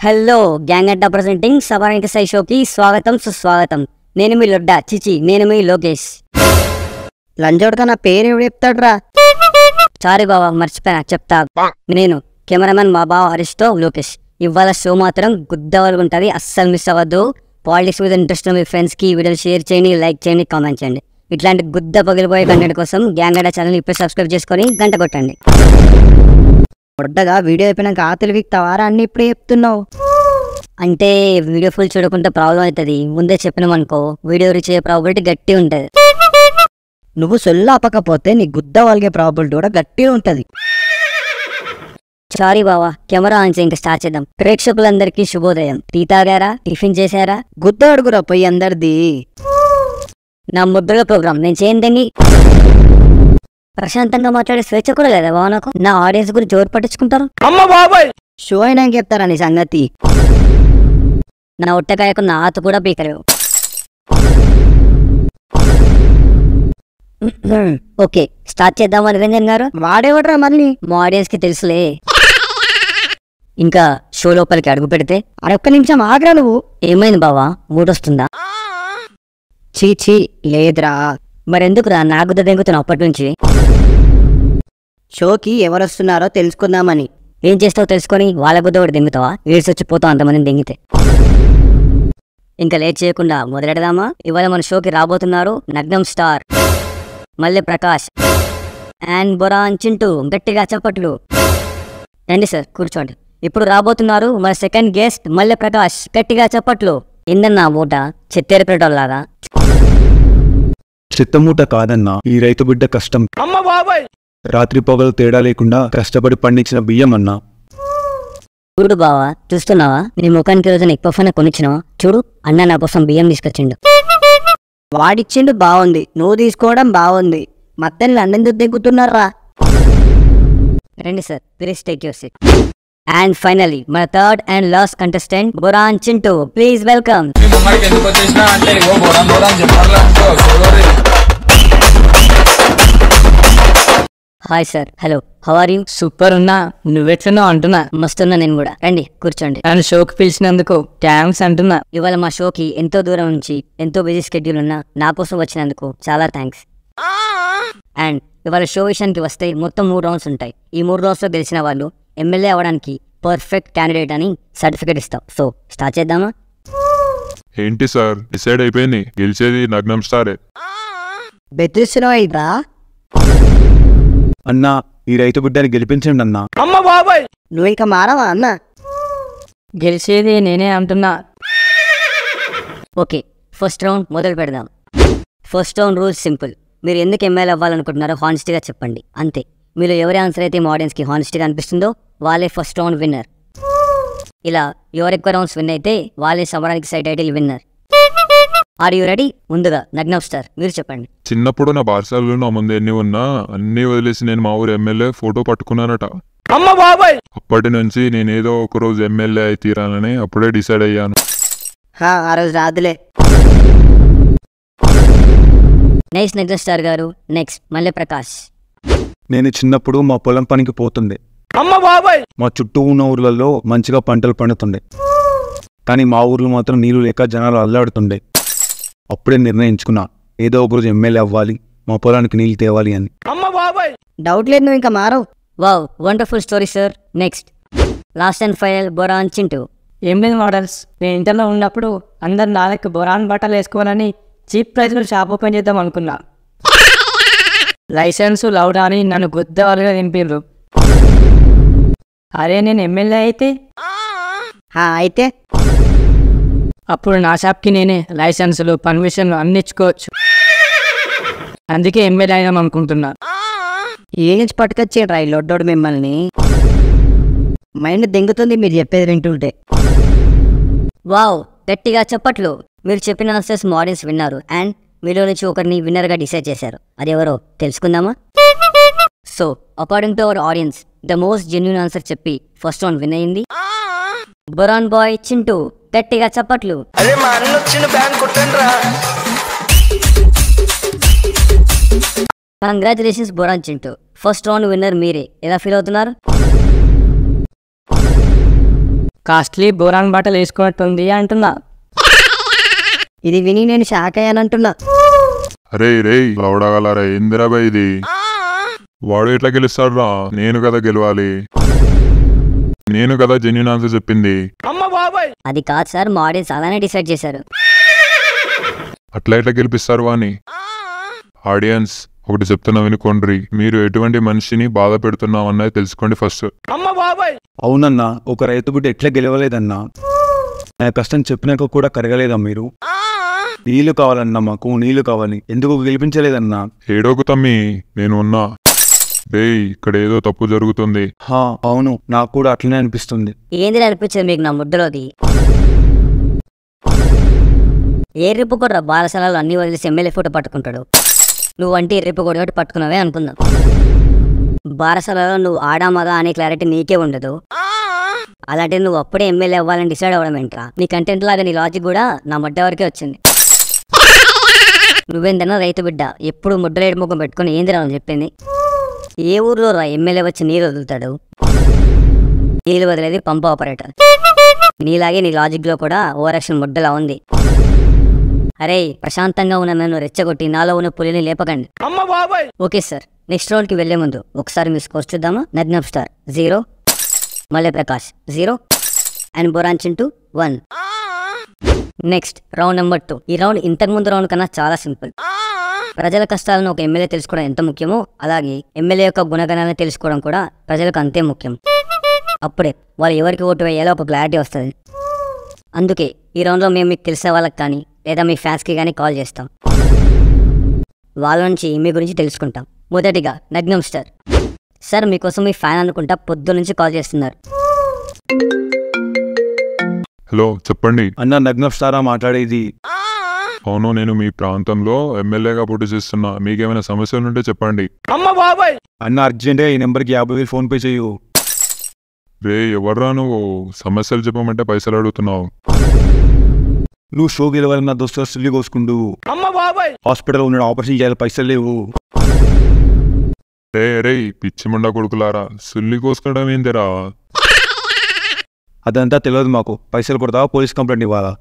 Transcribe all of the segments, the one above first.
Hello gang అడ్డా presenting సభానికి సై షోకి స్వాగతం సుస్వాగతం. నేను మీ లొడ్డా చిచి, నేను మీ లోకేష్. లంజోడ్గా నా పేరు ఎవడు చెప్తాడురా? సారీ బాబా, మర్చిపోయినా, చెప్తా. నేను కెమెరామెన్ మా బావ హరీష్తో లోకేష్. ఇవాళ షో మాత్రం గుద్దవలుగా ఉంటుంది, అస్సలు మిస్ అవ్వద్దు. పాలిటిక్స్ మీద ఇంట్రెస్ట్ ఉన్న మీ ఫ్రెండ్స్కి ఈ వీడియో షేర్ చేయండి, లైక్ చేయండి, కామెంట్ చేయండి. ఇట్లాంటి గుద్ద పగిలిపోయే కంటెంట్ కోసం గ్యాంగ్ అడ్డా ఛానల్ ఇప్పుడు సబ్స్క్రైబ్ చేసుకొని గంట కొట్టండి. పొడ్డగా వీడియో అయిపోయినాక ఆతులు వీక్తావారా అన్ని ఇప్పుడే చెప్తున్నావు? అంటే వీడియో ఫుల్ చూడకుంటే ప్రాబ్లం అవుతుంది. ముందే చెప్పినామనుకో వీడియో రీచ్ అయ్యే ప్రాబిలిటీ గట్టి ఉంటుంది. నువ్వు సొల్లు ఆపకపోతే నీ గుద్ద వాళ్ళగే ప్రాబిలిటీ కూడా గట్టిగా ఉంటుంది. సారీ బావా, కెమెరా ఆన్ చేయి, ఇంకా స్టార్ట్ చేద్దాం. ప్రేక్షకులందరికీ శుభోదయం. టీ తాగారా? టిఫిన్ చేశారా? గుద్ద అడుగురా పోయి అందరిది. నా ముద్రగా ప్రోగ్రామ్ నేను చేయండి. ప్రశాంతంగా మాట్లాడే స్వేచ్ఛ కూడా లేదా బావ నాకు? నా ఆడియన్స్ గురించి జోరు పట్టించుకుంటారు. షో అయినా చెప్తారా నీ సంగతి? నా ఒట్టకాయకు నా ఆత కూడా పీకలేవు. ఓకే, స్టార్ట్ చేద్దామా నిరంజన్ గారు? వాడేవడరా మళ్ళీ? మా ఆడియన్స్ కి తెలుసులే. ఇంకా షో లోపలికి అడుగు పెడితే అరొక్క నిమిషం ఆగ్రా. నువ్వు ఏమైంది బావా, మూడొస్తుందా? చీచీ లేదురా. మరెందుకురా నాకు దెంగుతున్నావు అప్పటి నుంచి? షోకి ఎవరొస్తున్నారో తెలుసుకుందామని. ఏం చేస్తావు తెలుసుకొని వాళ్ళ గుద్ద ఒకటి దెంగుతావా? ఏడ్చొచ్చిపోతావు అంతమందిని దెంగితే. ఇంకా లేట్ చేయకుండా మొదలెడదామా? ఇవాళ మన షోకి రాబోతున్నారు నగ్నం స్టార్ మల్లె ప్రకాష్ అండ్ బొరాన్ చింటూ. గట్టిగా చప్పట్లు. రండి సార్, కూర్చోండి. ఇప్పుడు రాబోతున్నారు మన సెకండ్ గెస్ట్ మల్లె ప్రకాష్. గట్టిగా చప్పట్లు. ఏందన్నా మూట చెత్తేరిపెట్టోల్లాగా? చిత్తమూట కాదన్నా, ఈ రైతు బిడ్డ కష్టం. రాత్రి పొగలు తేడా లేకుండా కష్టపడి పండించిన బియ్యం అన్నా. చూడు బావా, చూస్తున్నావా? నీ ముఖానికి రోజున ఎక్కువ ఫోన్ కొనిచ్చినావా? చూడు, అన్న నా కోసం బియ్యం తీసుకొచ్చిండు. వాడిచ్చిండు బాగుంది, నువ్వు తీసుకోవడం బాగుంది. మత్తని లండన్ దిగుతున్నారా? రండి sir, please take your seat. And finally మన third and last contestant Boran Chintu. Please welcome. Hi sir. Hello, how are you? Super ఉన్నా, నువ్వెట్లనో అంటున్నా. మస్తున్నా నేను కూడా. రండి కూర్చోండి. నన్ను షోకి పిలిచినందుకు థ్యాంక్స్ అంటున్నా. ఇవాళ మా షోకి ఎంతో దూరం నుంచి ఎంతో బిజీ స్కెడ్యూల్ ఉన్నా నా కోసం వచ్చినందుకు చాలా థ్యాంక్స్. అండ్ ఇవాళ షో విషయానికి వస్తే మొత్తం 3 రౌండ్స్ ఉంటాయి. ఈ 3 రౌండ్స్ లో గెలిచిన వాళ్ళు ఎమ్మెల్యే అవడానికి పర్ఫెక్ట్ క్యాండిడేట్ అని సర్టిఫికేట్ ఇస్తాం. సో స్టార్ట్ చేద్దామా? ఏంటి సార్, డిసైడ్ అయిపోయింది, గెలిచేది నగ్నం స్టారే. బెదిరిస్తున్నావు అయిరా? అన్నా, ఈ రైతు బిడ్డని గెలిపించండి అన్నా. నువ్వు ఇంకా మారవా అన్న? గెలిచేది నేనే అంటున్నా. ఓకే, ఫస్ట్ రౌండ్ మొదలు పెడదాం. First round rules simple. మీరు ఎందుకు ఎమ్మెల్యే అవ్వాలనుకుంటున్నారో హానెస్టీగా చెప్పండి, అంతే. మీరు ఎవరి ఆన్సర్ అయితే మా ఆడియన్స్కి హానెస్టీగా అనిపిస్తుందో వాళ్ళే ఫస్ట్ రౌండ్ విన్నర్. ఇలా ఎవరు ఎక్కువ రౌండ్స్ విన్ అయితే వాళ్ళే సమరానికి side title winner. Are you ready? ముందుగా నగ్నం స్టార్ మీరు చెప్పండి. చిన్నప్పుడు నా బార్సాలు నా ముందు ఎన్ని ఉన్నా అన్ని వదిలేసి నేను మా ఊరు ఎమ్మెల్యే ఫోటో పట్టుకున్నానట. అప్పటి నుంచి నేనేదో ఒక రోజు ఎమ్మెల్యే అయి తీరానని అప్పుడే డిసైడ్ అయ్యాను. ఆ రోజు రాదులే. నైస్ నగ్నం స్టార్ గారు. నెక్స్ట్ మల్లె ప్రకాష్. నేను చిన్నప్పుడు మా పొలం పనికి పోతుండే. మా చుట్టూ ఉన్న ఊర్లలో మంచిగా పంటలు పండుతుండే, కానీ మా ఊర్లో మాత్రం నీళ్లు లేక జనాలు అల్లాడుతుండే. అప్పుడే నిర్ణయించుకున్నా, ఏదో ఒక రోజు ఎమ్మెల్యే అవ్వాలి, మా పొలానికి నీళ్ళు తేవాలి అని. డౌట్ లేదు, నువ్వు ఇంకా మారవు. Wow, wonderful story sir. Next last and final boron Chintu. ఏం లేదు మోడల్స్, నేను ఇంటర్లో ఉన్నప్పుడు అందరు నాలుగు బొరాన్ బట్టలు వేసుకోవాలని చీప్ ప్రైస్లో షాప్ ఓపెన్ చేద్దాం అనుకున్నా. లైసెన్సు లౌడా అని నన్ను గుద్ద వాళ్ళుగా దింపిర్రు. అరే నేను ఎమ్మెల్యే అయితే అప్పుడు నా షాప్కి నేనే లైసెన్సులు పర్మిషన్లు అన్ని ఇచ్చుకోవచ్చు. అందుకే ఎమ్మెల్యే అయినాం అనుకుంటున్నా. ఏజ్ పట్టుకొచ్చేట్రా ఈ లొడ్డోడు మిమ్మల్ని. మైండ్ దెంగుతుంది మీరు చెప్పేది వింటుంటే. వావ్, గట్టిగా చెప్పట్లు. మీరు చెప్పిన ఆన్సర్స్ మా ఆడియన్స్ విన్నారు అండ్ మీలో నుంచి ఒకరిని విన్నర్గా డిసైడ్ చేశారు. అది ఎవరో తెలుసుకుందామా? So according to our audience the most genuine answer చెప్పి ఫస్ట్ రౌండ్ విన్ అయింది బొరాన్ బాయ్ చింటూ. గట్టిగా చప్పట్లు. Congratulations boron Chintu, first round winner మీరే. ఎలా ఫీల్ అవుతున్నారు? కాస్ట్లీ బోరాన్ బట్టలు వేసుకున్నట్టుంది అంటున్నా. ఇది విని నేను షాక్ అయ్యానంటున్నా. అరే రే లవడగలరా ఏందిరాబాయ్ ఇది? వాడు ఎట్లా గెలుస్తాడురా? నేను కదా గెలవాలి, నేను కదా జెన్యున్ ఆన్సర్ చెప్పింది. అది కాదు సార్, మా ఆడియన్స్ అలానే డిసైడ్ చేశారు. అట్లా ఎట్లా గెలిపిస్తారు వాని? ఆడియన్స్ ఒకటి చెప్తున్నా వినుకోండి, మీరు ఎటువంటి మనిషిని బాధ పెడుతున్నామన్నది తెలుసుకోండి ఫస్ట్. అవునన్నా, ఒక రైతు బిడ్డ ఎట్లా గెలవలేదన్నా? నా కష్టం చెప్పినాక కూడా కరగలేదా మీరు? నీళ్లు కావాలన్నా, మాకు నీళ్లు కావాలి, ఎందుకు గెలిపించలేదన్నా? ఏడోకు తమ్మి, నేను ఉన్నా. రే ఇక్కడ ఏదో తప్పు జరుగుతుంది. అవును, నాకు కూడా అట్లనే అనిపిస్తుంది. ఏంది అనిపించదు మీకు నా ముడ్డలోది? ఏ రిప్పు కూడా బాలశాలలో అన్ని వదిలేసి ఎమ్మెల్యే ఫోటో పట్టుకుంటాడు. నువ్వంటే రిప్పు కూడా పట్టుకున్నావే అనుకుందాం. బారసాలలో నువ్వు ఆడా మగా అనే క్లారిటీ నీకే ఉండదు. అలాంటి నువ్వు అప్పుడే ఎమ్మెల్యే అవ్వాలని డిసైడ్ అవ్వడం ఏంట్రా? నీ కంటెంట్ లాగా నీ లాజిక్ కూడా నా ముడ్డ వరకే వచ్చింది. నువ్వేందన్నా రైతు బిడ్డ, ఎప్పుడు ముడ్డలేడు ముఖం పెట్టుకుని ఏంది రాని చెప్పింది? ఏ ఊర్లో రా ఎమ్మెల్యే వచ్చి నీళ్ళు వదులుతాడు? నీళ్ళు వదిలేది పంప్ ఆపరేటర్. నీలాగే నీ లాజిక్ లో కూడా ఓవరాక్షన్ ముడ్డలా ఉంది. అరే ప్రశాంతంగా ఉన్న నన్ను రెచ్చగొట్టి నాలో ఉన్న పులిని లేపకండి. ఓకే సార్, నెక్స్ట్ రౌండ్కి వెళ్లే ముందు ఒకసారి మీ స్కోర్స్ చూద్దామా? నగ్నం స్టార్ 0, మల్లె Prakash 0 and boron Chintu 1. Next round number 2. ఈ రౌండ్ ఇంతకుముందు రౌండ్ కన్నా చాలా సింపుల్. ప్రజల కష్టాలను ఒక ఎమ్మెల్యే తెలుసుకోవడం ఎంత ముఖ్యమో, అలాగే ఎమ్మెల్యే యొక్క గుణగణాలను తెలుసుకోవడం కూడా ప్రజలకు అంతే ముఖ్యం. అప్పుడే వాళ్ళు ఎవరికి ఓటు వేయాలో ఒక క్లారిటీ వస్తుంది. అందుకే ఈ రౌండ్లో మేము మీకు తెలిసే వాళ్ళకి కానీ లేదా మీ ఫ్యాన్స్కి కానీ కాల్ చేస్తాం. వాళ్ళ నుంచి మీ గురించి తెలుసుకుంటాం. మొదటిగా నగ్నం స్టార్ సార్, మీకోసం మీ ఫ్యాన్ అనుకుంటా పొద్దు నుంచి కాల్ చేస్తున్నారు. హలో చెప్పండి. అన్న నగ్నం స్టారా మాట్లాడేది? అవును, నేను మీ ప్రాంతంలో ఎమ్మెల్యేగా పోటీ చేస్తున్నా. మీకేమైనా సమస్యలు ఉంటే చెప్పండి. అన్న అర్జెంట్గా ఈ నెంబర్కి 50,000 ఫోన్పే చేయు. రే ఎవర్రా నువ్వు? సమస్యలు చెప్పమంటే పైసలు అడుగుతున్నావు. నువ్వు షో గెలవాలన్న దోస్తు సుల్లి కోసుకుంటూ హాస్పిటల్ ఉన్నాడు, ఆపరేషన్ చేయాలి, పైసలు లేవు. రే రే పిచ్చి ముండా కొడుకులారా, సుల్లి కోసుకోవడం ఏందిరా? అదంతా తెలియదు మాకు. పైసలు కొడతావా, పోలీస్ కంప్లైంట్ ఇవ్వాలా?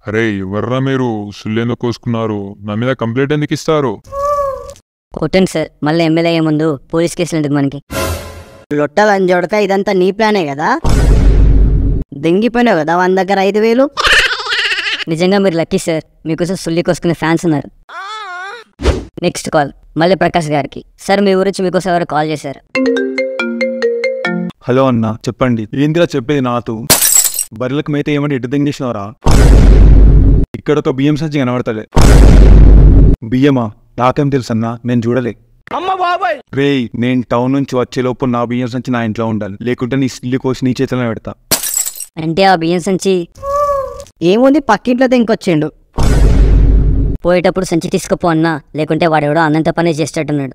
అరే ఎవర్రా మీరు? సుల్లి ఎందుకు కోసుకున్నారు? నా మీద కంప్లైంట్ ఎందుకు ఇస్తారు? కొట్టండి సార్, మళ్ళీ ఎమ్మెల్యే అయ్యే ముందు పోలీస్ కేసులు ఎందుకు మనకి? లొట్టలని చూడక ఇదంతా నీ ప్లానే కదా? దెంగిపోయినావు కదా 100 దగ్గర 5,000. నిజంగా మీరు లక్కీ సార్, మీకోసం సుల్లి కోసుకునే ఫ్యాన్స్ ఉన్నారు. నెక్స్ట్ కాల్ మల్లె ప్రకాష్ గారికి. సార్ మీ ఊరించి మీకోసం ఎవరు కాల్ చేశారు? హలో అన్న చెప్పండి. ఏందిరా చెప్పేది నాతో? బర్రెలకు మేత ఏమంటే ఎటు తెంగేసినవరా? ఇక్కడ ఒక బియ్యం సంచి కనబడతలే. బియ్యమా? నాకేం తెలుసు అన్నా, నేను చూడలే. రే నేను టౌన్ నుంచి వచ్చేలోపు నా బియ్యం సంచి నా ఇంట్లో ఉండాలి, లేకుంటే నీ సిల్లి కోసి నీ చేతిలో పెడతా. అంటే ఆ బియ్యం సంచి ఏముంది, పక్కింట్లో తెంకొచ్చిండు. పోయేటప్పుడు సంచి తీసుకుపో అన్నా, లేకుంటే వాడెవడో అన్నంత పని చేసేటట్టున్నాడు.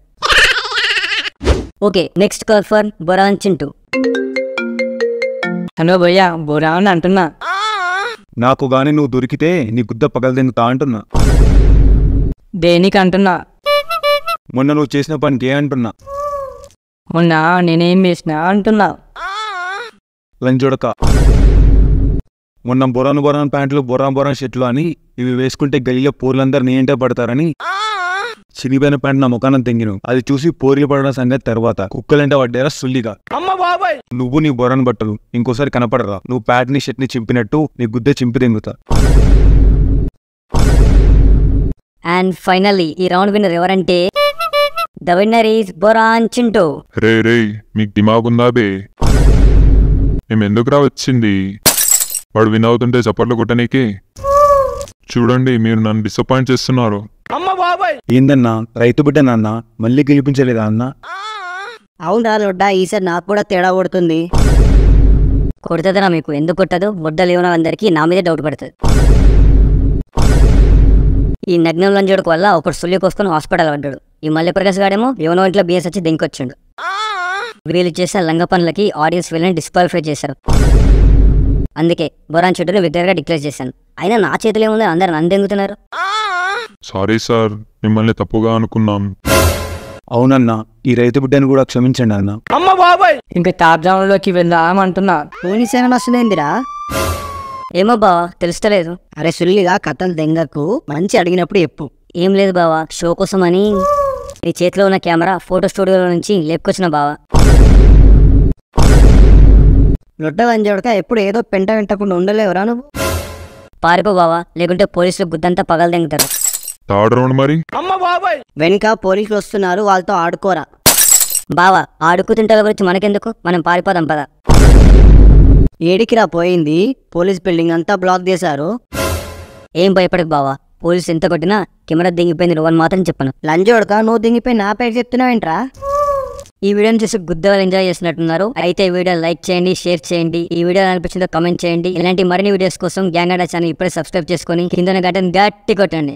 Okay, next call for Boran Chintu. Hello భయ్యా, బోరాన్ అంటున్నా. నాకు గాని నువ్వు దొరికితే నీ గుద్ద పగలు తింగుతా అంటున్నా. దేనికి అంటున్నా? మొన్న నువ్వు చేసిన పనికి ఏ అంటున్నా? మొన్న నేనేం చేసినా అంటున్నా. లంచొడక. మొన్న బొరాన్ ప్యాంట్లు, బొరాన్ షర్ట్లు అని ఇవి వేసుకుంటే గలిలో పోర్లందరూ నీ ఏంటే పడతారని చినిపోయిన ప్యాంట్ నా ముఖానం తెంగిను. అది చూసి పోర్లు పడడం సంగతి తర్వాత కుక్కలంటే పడ్డారా సుల్లిగా. నువ్వు నీ బొరాన్ బట్టలు ఇంకోసారి కనపడరా. నువ్వు ప్యాంట్ ని షర్ట్ ని చింపినట్టు నీ గుద్దే చింపి తెంగుతా. అండ్ ఫైనల్లీ ఈ రౌండ్ విన్నర్ ఎవరంటే the winner is Boran Chintu. రే రే మీకు దిమాగ్ ఉందా బే? మేము ఎందుకురా వచ్చింది? వాడు విన్ అవుతుంటే చప్పట్లు కొట్టనీకి. చూడండి, మీరు నన్ను డిసప్పాయింట్ చేస్తున్నారు. ఏందన్నా రైతు బిడ్డ నాన్న, మళ్ళీ గెలిపించలేదా అన్న? అవునరా లొడ్డా, ఈసారి నాకు కూడా తేడా కొడుతుంది. కొడుతుందిరా మీకు, ఎందుకు కొట్టదు? ముడ్డలు ఏమన్నా అందరికీ నా మీదే డౌట్ పడుతుంది. ఈ నగ్నం లంజోడుకు వల్ల ఒకడు సుల్లి కోసుకొని హాస్పిటల్ పడ్డాడు. ఈ మల్లె ప్రకాష్ గాడేమో ఎవనో ఇంట్లో బిఎస్ వచ్చి దింకొచ్చిండు. వీళ్ళు చేసిన లంగ పనులకి ఆడియన్స్ వీళ్ళని డిస్క్వాలిఫై చేశారు. అందుకే బొరాన్ చింటూని విక్టర్గా డిక్లేర్ చేశాను. అయినా నా చేతిలో ఏముంది, అందరు నన్ను దెంగుతున్నారు. సారీ సార్, మిమ్మల్ని తప్పుగా అనుకున్నాం. అవునన్నా, ఈ రైతు బిడ్డను కూడా క్షమించండి అన్న. ఇంకా టార్జాన్లోకి వెళ్దామంటున్నా. పోలీస్ ఏమైనా వస్తుందేందిరా? ఏమో బావా తెలుస్తలేదు. అరే సుల్లిగా కథలు దెంగకు, మంచి అడిగినప్పుడు చెప్పు. ఏం లేదు బావా, షో కోసం అని నీ చేతిలో ఉన్న కెమెరా ఫోటో స్టూడియోలో నుంచి లేపుకొచ్చిన బావా. లొడ్డ వంజోడక ఎప్పుడు ఏదో పెంట వింటకుండా ఉండలేవురా నువ్వు? పారిపో బావా, లేకుంటే పోలీసులు గుద్దంతా పగలు దెంగుతారు. థర్డ్ రౌండ్ మరి. వెనుక పోలీసులు వస్తున్నారు, వాళ్ళతో ఆడుకోరా. బావా ఆడుకు తింటాల గురించి మనకెందుకు, మనం పారిపోదాం పద. ఏడికిరా పోయింది? పోలీస్ బిల్డింగ్ అంతా బ్లాక్ చేశారు. ఏం భయపడకు బావా, పోలీసు ఎంత కొట్టినా కెమెరా దిగిపోయింది నువ్వని మాత్రం చెప్పను. లంజోడక నువ్వు దిగిపోయి నా పేరు చెప్తున్నావేంట్రా? ఈ వీడియోని చూసి గుద్దలు ఎంజాయ్ చేసినట్టున్నారు. అయితే ఈ వీడియో లైక్ చేయండి, షేర్ చేయండి. ఈ వీడియో అనిపించిందో కమెంట్ చేయండి. ఇలాంటి మరిన్ని వీడియోస్ కోసం గ్యాంగ్ అడ్డా ఛానల్ ఇప్పుడే సబ్స్క్రైబ్ చేసుకొని కింద గంటను గట్టి కొట్టండి.